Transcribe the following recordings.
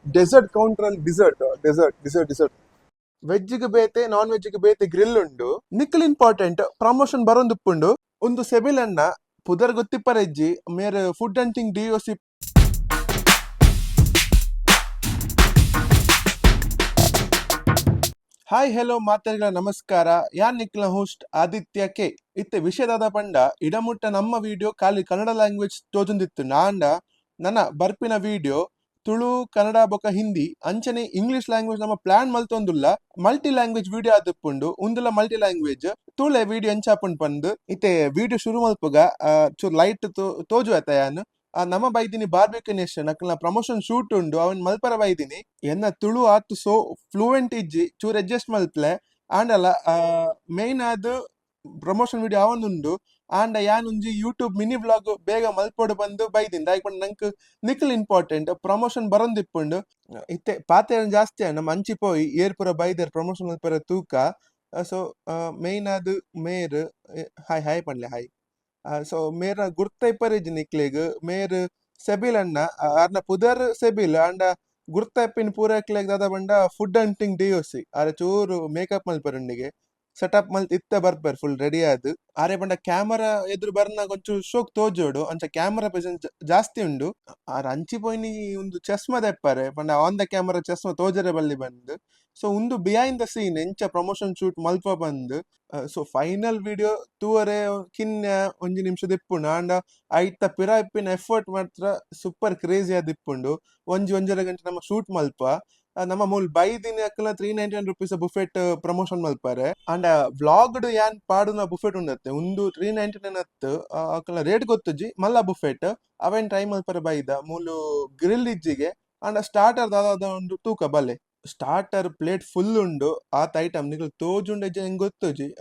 Dessert counter ಅಲ್ಲಿ desert veg ಗೆ ಬೇತೆ ನಾನ್ ವೆಜ್ ಗೆ ಬೇತೆ ಗ್ರಿಲ್ ಉಂಡು ನಿಖಲ್ ಇಂಪಾರ್ಟೆಂಟ್ ಪ್ರಮೋಷನ್ ಬರೊಂದುಪ್ಪುಂಡು ಒಂದು ಸೆಬಿಲನ್ನ ಪುದರ್ ಗೊತ್ತಿಪ್ಪರೆಜ್ಜಿ ಮೇರ್ food hunting DOC. Hi hello ಮಾತರಿಗಳ ನಮಸ್ಕಾರ. ಯಾನ್ ನಿಖಿಲ್ನ ಹೋಸ್ಟ್ ಆದಿತ್ಯ ಕೆ. ಇತ್ತೆ ವಿಷಯದಾದ ಪಂಡ ಇಡಮುಟ್ಟ ನಮ್ಮ ವಿಡಿಯೋ ಖಾಲಿ ಕನ್ನಡ ಲ್ಯಾಂಗ್ವೇಜ್ ತೋಜುಂದಿತ್ತು ನಾಂಡ ನನ್ನ ಬರ್ಪಿನ ವಿಡಿಯೋ ತುಳು ಕನ್ನಡ ಬೊಕ ಹಿಂದಿ ಅಂಚನೆ ಇಂಗ್ಲಿಷ್ ಲ್ಯಾಂಗ್ವೇಜ್ ನಮ್ಮ ಪ್ಲಾನ್ ಮಲ್ತೊಂದುಲ್ಲ ಮಲ್ಟಿ ಲ್ಯಾಂಗ್ವೇಜ್ ವಿಡಿಯೋ ಆದಿಪ್ಪುಂಡು ಉಂದುಲ ಮಲ್ಟಿ ಲ್ಯಾಂಗ್ವೇಜ್ ತುಳೆ ವಿಡಿಯೋ ಎಂಚಾಪುಂಡು ಪಂದು ಇತ್ತೆ ವಿಡಿಯೋ ಶುರು ಮಲ್ಪುಗ ಚೂರ್ ಲೈಟ್ ತೋಜು ಆಯ್ತ ಯಾನ್ ನಮ್ಮ ಬೈದಿನಿ ಬಾರ್ಬೆಕ್ಯೂ ನೇಷನ್ ಅಕ್ಲ ಪ್ರಮೋಷನ್ ಶೂಟ್ ಉಂಡು ಅವನ್ ಮಲ್ಪರ ಬೈದಿನಿ ಎನ್ನ ತುಳು ಆತು ಸೋ ಫ್ಲೂಯೆಂಟ್ ಇಜ್ಜಿ ಚೂರ್ ಅಡ್ಜಸ್ಟ್ ಮಲ್ಪಲೆ ಆಂಡಲ ಮೇನ್ ಆದ್ ಪ್ರಮೋಷನ್ ವಿಡಿಯೋ ಅವನುಂಡು ಆಂಡ ಯಾನ್ ಒಂಜಿ ಯೂಟ್ಯೂಬ್ ಮಿನಿ ವ್ಲಾಗ್ ಬೇಗ ಮಲ್ಪೊಡು ಬಂದು ಬೈದಿನಿ ದಾಯ್ಪಂಡ ನಂಕ್ ನಿಖಲ್ ಇಂಪಾರ್ಟೆಂಟ್ ಪ್ರಮೋಷನ್ ಬರೊಂದಿಪ್ಪುಂಡು ಇತ್ತೆ ಪಾತೆ ಜಾಸ್ತಿ ನಮ್ಮ ಅಂಚಿ ಪೋಯಿ ಏರ್ ಪುರ ಬೈದರ್ ಪ್ರಮೋಷನ್ ಮಲ್ಪರ ತೂಕ ಸೊ ಮೇನ್ ಆದ್ ಮೇರ್ hi hi ಪಂಡ್ಲೆ hi so Mera ಗುರ್ತ ಇಪ್ಪರಿಜ್ ನಿಕ್ಲೆಗ್ ಮೇರ್ ಸೆಬಿಲ್ ಅಣ್ಣ ಅರ್ನ ಪುದರ್ ಸೆಬಿಲ್ ಅಂಡ ಗುರ್ತ ಇಪ್ಪಿನ ಪೂರ ಇಕ್ಲೆಗ್ ದಾದ ಬಂಡ ಫುಡ್ ಅಂಟಿಂಗ್ DOC ಅರೆ ಚೂರು ಮೇಕಪ್ ಮಲ್ಪರಂಡಿಗೆ ಸೆಟಪ್ ಮಲ್ತ್ ಇತ್ತ ಬರ್ಪರ್ ಫುಲ್ ರೆಡಿ ಆದ್ ಆರೆ ಬಂಡ ಕ್ಯಾಮರಾ ಎದುರು ಬರ್ನ ಕೊಂಚು ಶೋಕ್ ತೋಜೋಡು ಅಂಚ ಕ್ಯಾಮರಾ ಪ್ರೆಸೆನ್ಸ್ ಜಾಸ್ತಿ ಉಂಡು ಆರ್ ಅಂಚಿ ಪೋಯ್ನಿ ಒಂದು ಚಸ್ಮಾ ದೆಪ್ಪರೆ ಪಂಡ ಆನ್ ದ ಕ್ಯಾಮರಾ ಚಸ್ಮಾ ತೋಜರೆ ಬಲ್ಲಿ ಬಂದ್ ಸೊ ಒಂದು ಬಿಹೈಂಡ್ ದ ಸೀನ್ ಎಂಚ ಪ್ರಮೋಷನ್ ಶೂಟ್ ಮಲ್ಪ ಬಂದ್ ಸೊ ಫೈನಲ್ ವಿಡಿಯೋ ತೂವರೆ ಕಿನ್ನ ಒಂಜಿ ನಿಮಿಷ ದಿಪ್ಪುಂಡು ಆಂಡ ಐತ ಪಿರ ಇಪ್ಪಿನ ಎಫರ್ಟ್ ಮಾತ್ರ ಸೂಪರ್ ಕ್ರೇಜಿ ಆದಿಪ್ಪುಂಡು ಒಂಜರ ಗಂಟೆ ನಮ್ಮ ಶೂಟ್ ಮಲ್ಪ ನಮ್ಮ ಮೂಲ್ ಬೈದಿನ ಅಕ್ಕಲ ₹399 ಬುಫೆಟ್ ಪ್ರಮೋಷನ್ ಮಲ್ಪಾರೆ ಅಂಡ್ ವ್ಲಾಗ್ಡ್ ಯಾನ್ ಪಾಡುನ ಬುಫೆಟ್ ಉಂಡತ್ತೆ ಒಂದು $399 ಅತ್ತು ಅಕ್ಕಲ ರೇಟ್ ಗೊತ್ತುಜಿ ಮಲ್ಲ ಬುಫೆಟ್ ಅವೆನ್ ಟ್ರೈ ಮಲ್ಪಾರೆ ಬೈದ ಮೂಲು ಗ್ರಿಲ್ ಇಜ್ಜಿಗೆ ಅಂಡ್ ಸ್ಟಾರ್ಟರ್ ದಾದ ಒಂದು ತೂಕ ಬಲೆ ಸ್ಟಾರ್ಟರ್ ಪ್ಲೇಟ್ ಫುಲ್ ಉಂಡು ಆತ್ ಐಟಮ್ ನಿಖಲ್ ತೋಜುಂಡ ಹೆಂಗ್ ಗೊತ್ತುಜಿ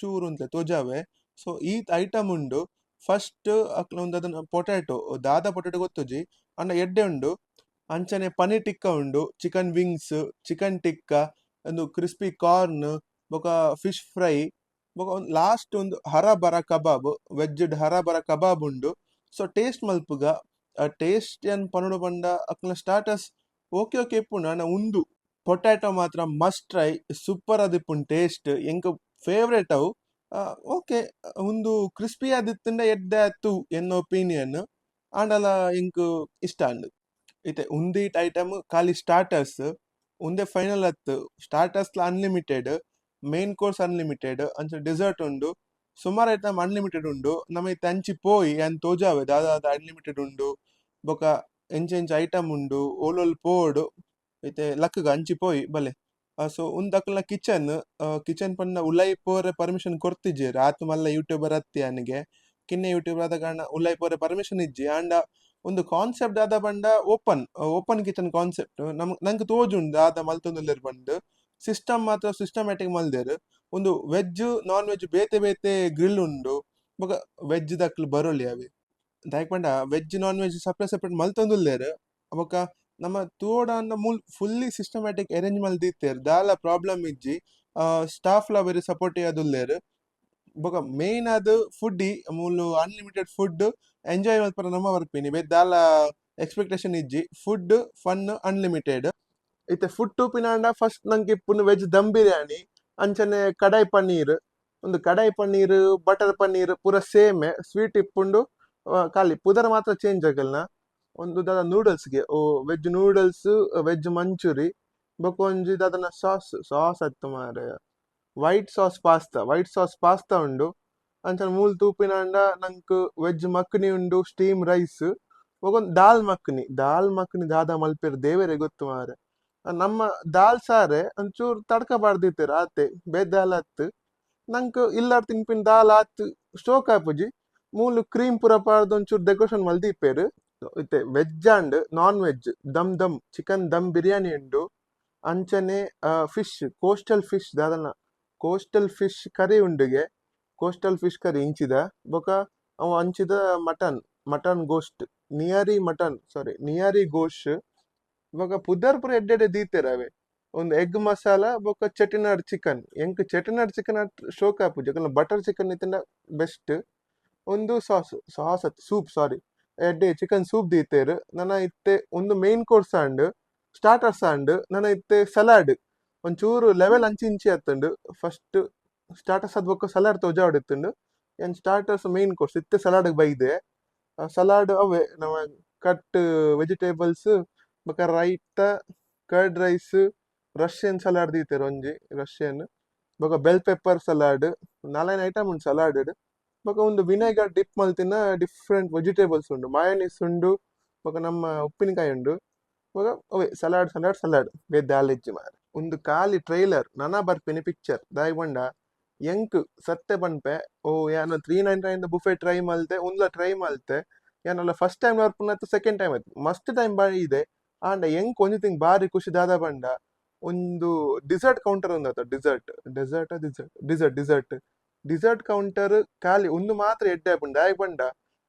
ಚೂರು ಉಂತ್ಲೆ ತೋಜಾವೆ ಸೊ ಈ ಐಟಮ್ ಉಂಡು ಫಸ್ಟ್ ಅಕ್ಲ ಒಂದು ಅದನ್ನ ಪೊಟ್ಯಾಟೊ ದಾದ ಪೊಟ್ಯಾಟೊ ಗೊತ್ತುಜಿ ಅಂಡ ಎಡ್ಡೆ ಉಂಡು ಅಂಚನೆ ಪನೀರ್ ಟಿಕ್ಕ ಉಂಡು ಚಿಕನ್ ವಿಂಗ್ಸ್ ಚಿಕನ್ ಟಿಕ್ಕ ಒಂದು ಕ್ರಿಸ್ಪಿ ಕಾರ್ನ್ ಬೊಕ ಫಿಶ್ ಫ್ರೈ ಬೊಕ ಒಂದು ಲಾಸ್ಟ್ ಒಂದು ಹರಬರ ಕಬಾಬ್ ವೆಜ್ಡ್ ಹರಬರ ಕಬಾಬ್ ಉಂಡು ಸೊ ಟೇಸ್ಟ್ ಮಲ್ಪುಗ ಟೇಸ್ಟ್ ಏನ್ ಪನುಡು ಬಂಡ ಅಕ್ಲ ಸ್ಟಾರ್ಟರ್ಸ್ ಓಕೆ ಓಕೆ ಇಪ್ಪುಂಡು ಅಣ್ಣ ಉಂದು ಪೊಟ್ಯಾಟೊ ಮಾತ್ರ ಮಸ್ಟ್ ಟ್ರೈ ಸೂಪರ್ ಆದಿಪ್ಪುಂಡು ಟೇಸ್ಟ್ ಎಂಕ್ ಫೇವ್ರೇಟ್ ಅವು ಓಕೆ ಒಂದು ಕ್ರಿಸ್ಪಿ ಆದಿತ್ತಂಡ ಎಡ್ಡೆ ಆತು ಎನ್ನ ಒಪಿನಿಯನ್ ಆಂಡಲ ಎಂಕ್ ಇಷ್ಟ ಅಂಡು ಇತ್ತೆ ಉಂದು ಇಟ್ ಐಟಮ್ ಖಾಲಿ ಸ್ಟಾರ್ಟರ್ಸ್ ಉಂದೆ ಫೈನಲ್ ಅತ್ತು starters unlimited main course unlimited ಅಂಚ ಡೆಸರ್ಟ್ ಉಂಡು ಸುಮಾರು ಐಟಮ್ ಅನ್ಲಿಮಿಟೆಡ್ ಉಂಡು ನಮ್ಮ ಇತ್ತೆ ಅಂಚಿ ಪೋಯಿ ಏನ್ ತೋಜಾವೆ ದಾದಾದ ಅನ್ಲಿಮಿಟೆಡ್ ಉಂಡು ಬೊಕ ಎಂಚ ಐಟಮ್ ಉಂಡು ಓಲೋಲ್ ಪೋಡ್ ಐತೆ ಲಕ್ಕಗ ಅಂಚಿ ಪೋಯಿ ಬಲೆ ಸೊ ಉಂದಕ್ಲ ಕಿಚನ್ ಪನ್ನ ಉಲೈ ಪೋರೆ ಪರ್ಮಿಷನ್ ಕೊರ್ತಿಜ್ಜಿ ಆತು ಮಲ್ಲ ಯೂಟ್ಯೂಬರ್ ಅತ್ತಿ ಅನಿಗೆ ಕಿನ್ನೆ ಯೂಟ್ಯೂಬರ್ ಆದ ಕಾರಣ ಉಲೈ ಪೋರೆ ಪರ್ಮಿಷನ್ ಇಜ್ಜಿ ಆಂಡ ಒಂದು ಕಾನ್ಸೆಪ್ಟ್ ಆದ ಬಂಡ ಓಪನ್ ಕಿಚನ್ ಕಾನ್ಸೆಪ್ಟ್ ನಂಗೆ ತೋಜುಂಡು ಆದ ಮಲ್ತೊಂದುಲ್ಲೆರ್ ಬಂದು ಸಿಸ್ಟಮ್ ಮಾತ್ರ ಸಿಸ್ಟಮ್ಯಾಟಿಕ್ ಮಲ್ದೇರ್ ಒಂದು ವೆಜ್ ನಾನ್ ವೆಜ್ ಬೇತೆ ಬೇತೆ ಗ್ರಿಲ್ ಉಂಡು ಬೊಕ ವೆಜ್ ದಕ್ಲು ಬರೋಲಿ ಅವೆ ದಾಯಕ್ ಪಂಡ ವೆಜ್ ನಾನ್ ವೆಜ್ ಸಪ್ರೇಟ್ ಮಲ್ತೊಂದುಲ್ಲೇರ್ ಬೊಕ ನಮ್ಮ ತೂಡ ಮೂಲ್ ಫುಲ್ಲಿ ಸಿಸ್ಟಮ್ಯಾಟಿಕ್ ಅರೇಂಜ್ ಮಲ್ದಿತ್ತೇರ್ ದಾಲ ಪ್ರಾಬ್ಲಮ್ ಇಜ್ಜಿ ಸ್ಟಾಫ್ ಲ ವೆರಿ ಸಪೋರ್ಟಿವ್ ಆದುಲ್ಲೇರ್ ಬೊಕ ಮೇನ್ ಆದ್ ಫುಡ್ಡಿ ಮೂಲು ಅನ್ಲಿಮಿಟೆಡ್ ಫುಡ್ ಎಂಜಾಯ್ ಮಲ್ಪರ ನಮ್ಮ ಬರ್ಪಿನಿ ದಾಲ ಎಕ್ಸ್ಪೆಕ್ಟೇಷನ್ ಇಜ್ಜಿ ಫುಡ್ ಫನ್ ಅನ್ಲಿಮಿಟೆಡ್ ಇತ್ತೆ ಫುಡ್ ಟೂಪಿನಾಂಡ ಫಸ್ಟ್ ನಂಗೆ ಇಪ್ಪುನು ವೆಜ್ ದಮ್ ಬಿರಿಯಾನಿ ಅಂಚನೆ ಕಡಾಯಿ ಪನ್ನೀರ್ ಒಂದು ಕಡಾಯಿ ಪನ್ನೀರ್ ಬಟರ್ ಪನ್ನೀರ್ ಪೂರ ಸೇಮೆ ಸ್ವೀಟ್ ಇಪ್ಪುಂಡು ಖಾಲಿ ಪುದರ್ ಮಾತ್ರ ಚೇಂಜ್ ಆಗಲ್ನ ಒಂದು ದಾದ ನೂಡಲ್ಸ್ಗೆ ವೆಜ್ ನೂಡಲ್ಸ್ ವೆಜ್ ಮಂಚೂರಿ ಬೊಕ ಒಂಜಿ ದಾದನ ಸಾಸ್ ಅತ್ತು ಮಾರೆ ವೈಟ್ ಸಾಸ್ ಪಾಸ್ತಾ ಉಂಡು ಅಂಚನೆ ಮೂಲ್ ತೂಪಿನಾಂಡ ನಂಕ್ ವೆಜ್ ಮಕ್ನಿ ಉಂಡು ಸ್ಟೀಮ್ ರೈಸ್ ಬೊಕೊಂದು ದಾಲ್ ಮಕ್ನಿ ದಾದ ಮಲ್ಪೆರ್ ದೇವರೇ ಗೊತ್ತು ಮಾರೆ ನಮ್ಮ ದಾಲ್ ಸಾರೆ ಒಂಚೂರು ತಡ್ಕ ಬಾರ್ದಿತ್ತೇರ್ ಆತೆ ಬೇದಾಲ್ ಆತ್ ನಂಕ್ ಇಲ್ಲಾರ್ ತಿನ್ಪಿನ ದಾಲ್ ಆತ್ ಸ್ಟೋಕ್ ಆಪುಜಿ ಮೂಲು ಕ್ರೀಮ್ ಪೂರ ಪಾಡ್ದು ಒಂಚೂರು ಡೆಕೋರೇಷನ್ ಮಲ್ದಿಪ್ಪೇರ್ ಇತ್ತೆ veg and non veg dum chicken dum biryani ಉಂಡು ಅಂಚನೆ ಫಿಶ್ ಕೋಸ್ಟಲ್ ಫಿಶ್ ಕರಿ ಉಂಡುಗೆ ಕೋಸ್ಟಲ್ ಫಿಶ್ ಕರಿ ಇಂಚಿದ ಬೊಕ ಅವು ಅಂಚಿದ ಮಟನ್ ಗೋಸ್ಟ್ ನಿಯರಿ ಗೋಶ್ ಬೊಕ ಪುದರ್ ಪುರ ಎಡ್ಡೆಡೆ ದೀತೆರ್ ಅವೆ ಒಂದು ಎಗ್ ಮಸಾಲ ಬೊಕ ಚೆಟಿನಾಡ್ ಚಿಕನ್ ಎಂಕ್ ಚೆಟಿನಾಡ್ ಚಿಕನ್ ಶೋಕ್ ಆಪುಜಿ ಬಟರ್ ಚಿಕನ್ ಇತ್ತಿನ ಬೆಸ್ಟ್ ಒಂದು ಸೂಪ್ ಎಡ್ಡೆ ಚಿಕನ್ ಸೂಪ್ ದೀತೆರ್ ನನ್ನ ಇತ್ತೆ ಒಂದು main course and starters and ನನ್ನ ಇತ್ತೆ ಸಲಾಡ್ ಒಂಚೂರು ಲೆವೆಲ್ ಅಂಚಿ ಅತ್ತಂಡು ಫಸ್ಟ್ ಸ್ಟಾರ್ಟರ್ಸ್ ಅದ್ ಬೊಕ್ಕ ಸಲಾಡ್ ತೋಜಾ ಹೊಡಿತ್ತುಂಡು ಏನ್ ಸ್ಟಾರ್ಟರ್ಸ್ ಮೇನ್ ಕೋರ್ಸ್ ಇತ್ತೆ ಸಲಾಡ್ ಬೈದೆ ಸಲಾಡ್ ಅವೇ ನಮ್ಮ ಕಟ್ ವೆಜಿಟೇಬಲ್ಸ್ ಬೊಕ ರೈತ ಕರ್ಡ್ ರೈಸ್ ರಷ್ಯನ್ ಸಲಾಡ್ ದೀತೆರ್ ಒಂಜಿ ರಷ್ಯನ್ ಬೊಕ ಬೆಲ್ ಪೆಪ್ಪರ್ ಸಲಾಡ್ ನಾಲ್ಕೈದು ಐಟಮ್ ಉಂಡು ಸಲಾಡ್ ಬೊಕ ಒಂದು ವಿನೆಗರ್ ಡಿಪ್ ಮಲ್ತಿನ ಡಿಫ್ರೆಂಟ್ ವೆಜಿಟೇಬಲ್ಸ್ ಉಂಡು ಮಯೋನೀಸ್ ಉಂಡು ಬೊಕ ನಮ್ಮ ಉಪ್ಪಿನಕಾಯಿ ಉಂಡು ಬೊಕ ಅವೇ ಸಲಾಡ್ ಸಲಾಡ್ ಸಲಾಡ್ ಬೇತೆ ಆಲಿಜ್ಜಿ ಮಾರೆ ಒಂದು ಕಾಲಿ ಟ್ರೈಲರ್ ನನ ಬರ್ಪಿನಿ ಪಿಕ್ಚರ್ ದಾಯ್ ಬಂಡ ಎಂಕ್ ಸತ್ತೆ ಪನ್ಪೆ ಓ ಯಾನು 399 ಬುಫೆ ಟ್ರೈ ಮಲ್ತೆ ಉಂದ್ಲ ಟ್ರೈ ಮಲ್ತೆ ಯಾನಲ್ಲ ಫಸ್ಟ್ ಟೈಮ್ ಬರ್ಪುನತ್ತು ಸೆಕೆಂಡ್ ಟೈಮ್ ಆಯ್ತು ಮಸ್ಟ್ ಟೈಮ್ ಇದೆ ಆಂಡ ಎಂಕ್ ಒಂಜಿ ತಿಂಗ್ ಬಾರಿ ಖುಷಿ ದಾದ ಬಂಡ ಒಂದು ಡಿಸರ್ಟ್ ಕೌಂಟರ್ ಒಂದತ್ತ ಡಿಸರ್ಟ್ ಕೌಂಟರ್ ಖಾಲಿ ಒಂದು ಮಾತ್ರ ಎಡ್ಡೆ ಆಪುಂಡು ದಾಯ್ ಬಂಡ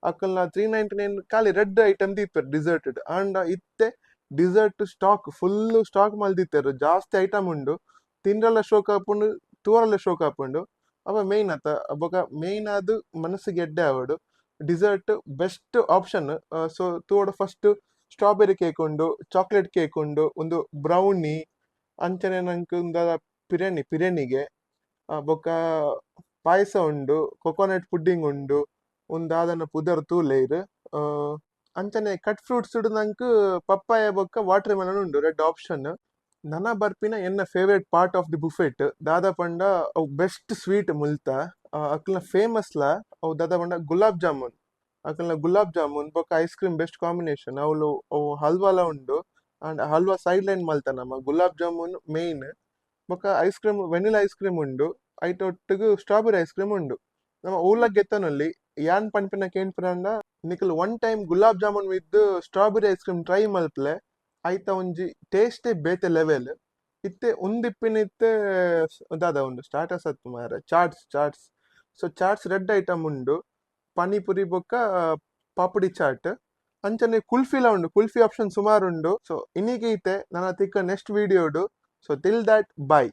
ಅಕ್ಕಲ್ನ 399 ಖಾಲಿ ರೆಡ್ ಐಟಮ್ ದೀಪರ್ ಡಿಸರ್ಟ್ ಆಂಡ ಇತ್ತೆ ಡಿಸರ್ಟ್ ಫುಲ್ ಸ್ಟಾಕ್ ಮಲ್ದಿತ್ತೇರು ಜಾಸ್ತಿ ಐಟಮ್ ಉಂಡು ತಿಂಡ್ರಲ್ಲ ಶೋಕ್ ಆಪುಂಡು ತೂರಲ್ಲ ಶೋಕ್ ಆಪುಂಡು ಅವ ಮೇಯ್ನ್ ಅತ್ತ ಬೊಕ ಮೇಯ್ನ್ ಆದ್ ಮನಸ್ಸಿಗೆ ಎಡ್ಡೆ ಆವಡು ಡಿಸರ್ಟ್ ಬೆಸ್ಟ್ ಆಪ್ಷನ್ ಸೊ ತೂವಡ ಫಸ್ಟ್ ಸ್ಟ್ರಾಬೆರಿ ಕೇಕ್ ಉಂಡು ಚಾಕ್ಲೇಟ್ ಕೇಕ್ ಉಂಡು ಒಂದು ಬ್ರೌನಿ ಅಂಚನೆ ನಂಗೆ ಉಂದಾದ ಪಿರೇನಿಗೆ ಬೊಕ ಪಾಯಸ ಉಂಡು ಕೊಕೊನಟ್ ಪುಡ್ಡಿಂಗ್ ಉಂಡು ಉಂದಾದನ ಪುದರ್ ತೂಲೇರ್ ಅಂಚನೆ ಕಟ್ ಫ್ರೂಟ್ಸ್ ನಂಕ್ ಪಪ್ಪಾಯ ಬೊಕ್ಕ ವಾಟರ್ ಮೆಲನ್ ಉಂಡು ರೆಡ್ ಆಪ್ಷನ್ ನನ ಬರ್ಪಿನ ಎನ್ನ ಫೇವ್ರೇಟ್ ಪಾರ್ಟ್ ಆಫ್ ದಿ ಬುಫೆಟ್ ದಾದ ಪಂಡ ಅವು ಬೆಸ್ಟ್ ಸ್ವೀಟ್ ಮುಲ್ತ ಅಕ್ಲ್ನ ಫೇಮಸ್ ಲ ಅವು ದಾದ ಪಂಡ ಗುಲಾಬ್ ಜಾಮೂನ್ ಬೊಕ್ಕ ಐಸ್ ಕ್ರೀಮ್ ಬೆಸ್ಟ್ ಕಾಂಬಿನೇಷನ್ ಅವು ಹಲ್ವಾಲ ಉಂಡು ಅಂಡ್ ಹಲ್ವಾ ಸೈಡ್ ಲೈನ್ ಮಲ್ತ ನಮ್ಮ ಗುಲಾಬ್ ಜಾಮೂನ್ ಮೇಯ್ನ್ ಬೊಕ್ಕ ice cream vanilla ice cream ಉಂಡು ಐಟೊಟ್ಟಿಗೆ ಸ್ಟ್ರಾಬೆರಿ ಐಸ್ ಕ್ರೀಮ್ ಉಂಡು ನಮ್ಮ ಊರ್ಲ ಗೆತ್ತನಲ್ಲಿ ಯಾನ್ ಪನ್ಪಿನ ಕೇನ್ಪುರಂಡ ನಿಕಲ್ one time gulab jamun with strawberry ice cream try ಮಲ್ಪಲೆ ಐತ ಒಂಜಿ ಟೇಸ್ಟೇ ಬೇತೆ ಲೆವೆಲ್ ಇತ್ತೆ ಉಂದಿಪ್ಪಿನ ಇತ್ತೆ ದಾದ ಉಂಡು ಸ್ಟಾರ್ಟರ್ಸ್ ಅತ್ತು ಮಾರ chaats so chaats red item ಉಂಡು ಪಾನಿಪುರಿ ಬೊಕ್ಕ ಪಾಪಡಿ ಚಾಟ್ ಅಂಚನೆ ಕುಲ್ಫಿಲ ಉಂಡು ಕುಲ್ಫಿ ಆಪ್ಷನ್ ಸುಮಾರು ಉಂಡು ಸೊ ಇನ್ನೀಗ ಐತೆ ನನ್ನ ತಿಕ್ಕ ನೆಕ್ಸ್ಟ್ ವಿಡಿಯೋಡು ಸೊ ಟಿಲ್ ದಟ್ ಬೈ.